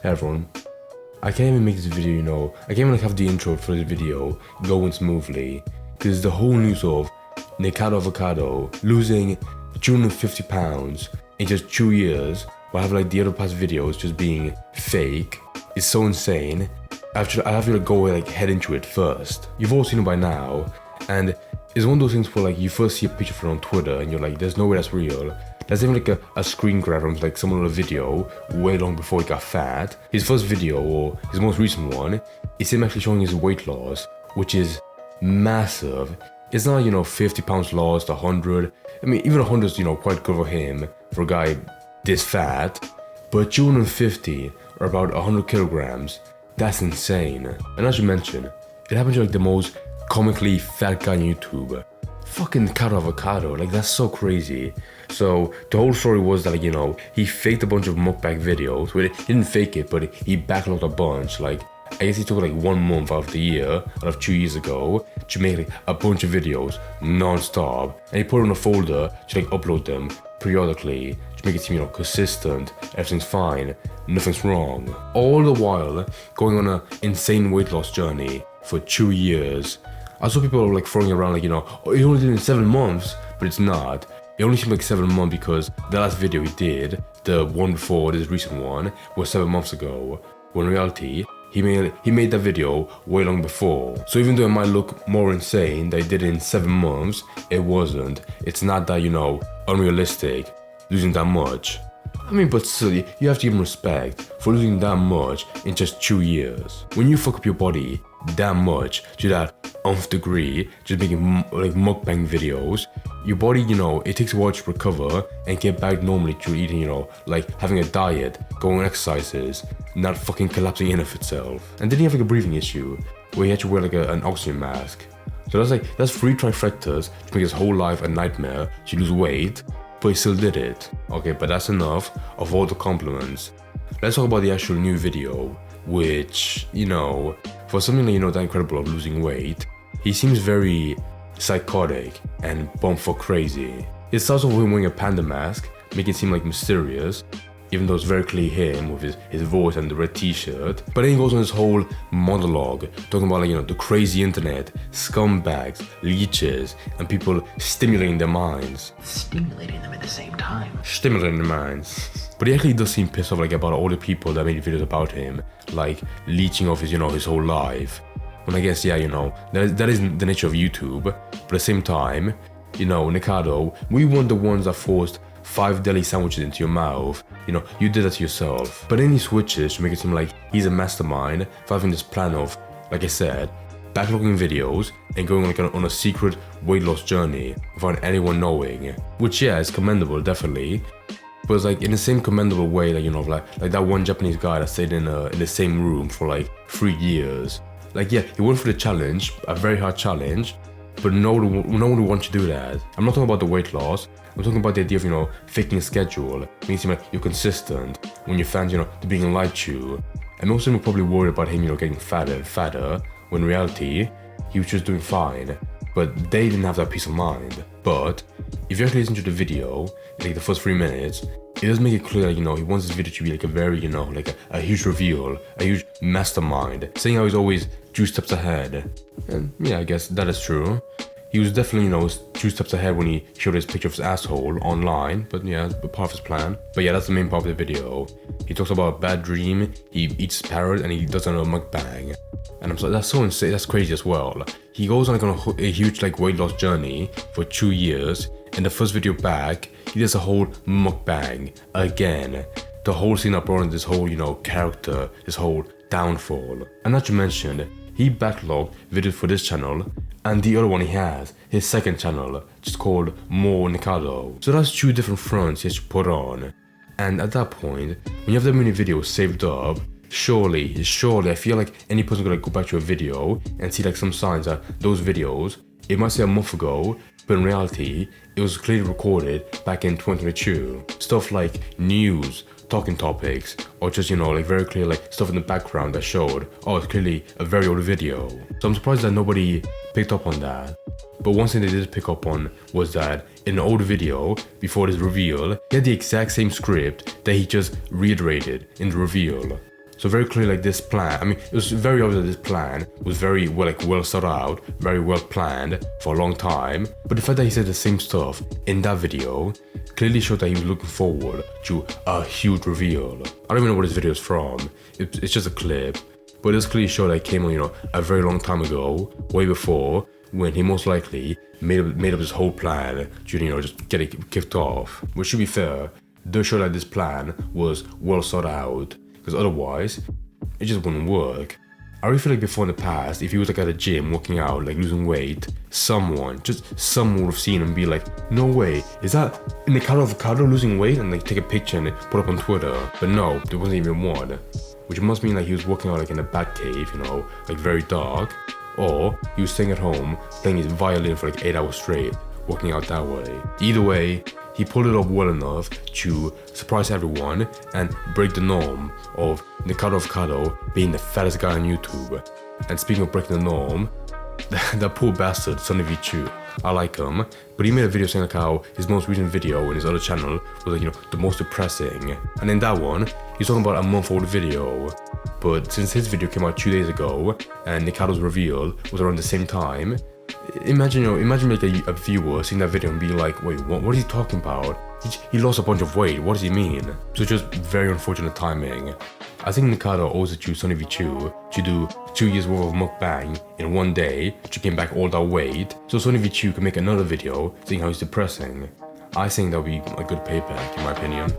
Hey everyone, I can't even make this video, I can't even have the intro for this video going smoothly because the whole news of Nikocado Avocado losing 250 pounds in just 2 years while having like the other past videos just being fake is so insane. I have to go head into it first. You've all seen it by now, and it's one of those things where like you first see a picture of it on Twitter and you're like, there's no way that's real. There's even like a screen grab from like some other video way long before he got fat. His first video, or his most recent one, is him actually showing his weight loss, which is massive. It's not, 50 pounds lost, 100. I mean, even 100 is, quite good for him, for a guy this fat. But 250, or about 100 kilograms, that's insane. And as you mentioned, it happened to like the most comically fat guy on YouTube. Fucking Nikocado Avocado, like that's so crazy. So the whole story was that he faked a bunch of mukbang videos. Well, he didn't fake it, but he backlogged a bunch. Like I guess he took 1 month out of the year, out of 2 years ago, to make a bunch of videos non-stop, and he put it in a folder to upload them periodically to make it seem consistent. Everything's fine, nothing's wrong. All the while going on an insane weight loss journey for 2 years. I saw people throwing around oh, he only did it in 7 months, but it's not. It only seemed like 7 months because the last video he did, the one before this recent one, was 7 months ago. When in reality, he made that video way long before. So even though it might look more insane that he did it in 7 months, it wasn't. It's not that, unrealistic, losing that much. I mean, but still, you have to give him respect for losing that much in just 2 years. When you fuck up your body that much to that nth degree, just making mukbang videos, your body, it takes a while to recover and get back normally to eating, having a diet, going on exercises, not fucking collapsing in of itself. And then he have a breathing issue where he had to wear an oxygen mask. So that's 3 trifectas to make his whole life a nightmare to lose weight, but he still did it. Okay, but that's enough of all the compliments. Let's talk about the actual new video, which, for something that incredible of losing weight, he seems very psychotic and bumfuck crazy. It starts off with him wearing a panda mask, making it seem mysterious, even though it's very clearly him with his voice and the red t-shirt. But then he goes on this whole monologue, talking about the crazy internet, scumbags, leeches, and people stimulating their minds. Stimulating them at the same time. Stimulating their minds. But he actually does seem pissed off about all the people that made videos about him, leeching off his, his whole life. When I guess, that is the nature of YouTube. But at the same time, Nikocado, we weren't the ones that forced 5 deli sandwiches into your mouth. You did that to yourself. But then he switches to make it seem like he's a mastermind for having this plan of, like I said, backlogging videos and going on a secret weight loss journey without anyone knowing. Which is commendable, definitely. But it's in the same commendable way that that one Japanese guy that stayed in the same room for 3 years. He went for the challenge, a very hard challenge, but no one would want to do that. I'm not talking about the weight loss. I'm talking about the idea of, faking a schedule, making it seem like you're consistent when your fans, they're being lied to. And most of them were probably worried about him, getting fatter and fatter, when in reality, he was just doing fine. But they didn't have that peace of mind. But if you actually listen to the video, in the first 3 minutes, it does make it clear that, he wants this video to be a very, a huge reveal, a huge mastermind, saying how he's always 2 steps ahead. And yeah, I guess that is true. He was definitely, 2 steps ahead when he showed his picture of his asshole online, but yeah, it's part of his plan. But yeah, that's the main part of the video. He talks about a bad dream, he eats parrot, and he does a mukbang. And I'm sorry, that's so insane, that's crazy as well. He goes on a huge weight loss journey for 2 years, and the first video back, he does a whole mukbang again. The whole scene up on this whole, character, this whole downfall. And not to mention, he backlogged videos for this channel and the other one he has, his second channel, just called More Nikocado. So that's 2 different fronts he has to put on. And at that point, when you have that many videos saved up, surely, I feel like any person gonna go back to a video and see some signs that those videos, it might say a month ago, but in reality, it was clearly recorded back in 2022. Stuff like news, talking topics, or just, very clear, stuff in the background that showed, oh, it's clearly a very old video. So I'm surprised that nobody picked up on that. But one thing they did pick up on was that in an old video, before this reveal, he had the exact same script that he just reiterated in the reveal. So very clearly, like, this plan, I mean, it was very obvious that this plan was very well, like, well thought out, very well planned for a long time. But the fact that he said the same stuff in that video clearly showed that he was looking forward to a huge reveal. I don't even know what this video is from. It's just a clip. But this clearly showed that it came on, you know, a very long time ago, way before, when he most likely made up this whole plan to, you know, just get it kicked off. Which, to be fair, does show that this plan was well thought out, because otherwise, it just wouldn't work. I really feel like before in the past, if he was like at a gym working out, like losing weight, someone would have seen him and be like, no way, is that Nikocado Avocado losing weight? And like take a picture and put up on Twitter. But no, there wasn't even one. Which must mean like he was working out like in a bat cave, you know, like very dark. Or he was staying at home, playing his violin for like 8 hours straight, working out that way. Either way, he pulled it off well enough to surprise everyone and break the norm of Nikocado Avocado being the fattest guy on YouTube. And speaking of breaking the norm, that poor bastard, Sonny V Chu, I like him, but he made a video saying like how his most recent video in his other channel was like, you know, the most depressing. And in that one, he's talking about a month old video. But since his video came out 2 days ago and Nikocado's reveal was around the same time, imagine like a viewer seeing that video and be like, wait, what is he talking about? He lost a bunch of weight, what does he mean? So just very unfortunate timing. I think Nikocado owes it to Sonny V Chu to do 2 years worth of mukbang in one day to gain back all that weight, so Sonny V Chu can make another video saying how he's depressing. I think that would be a good payback in my opinion.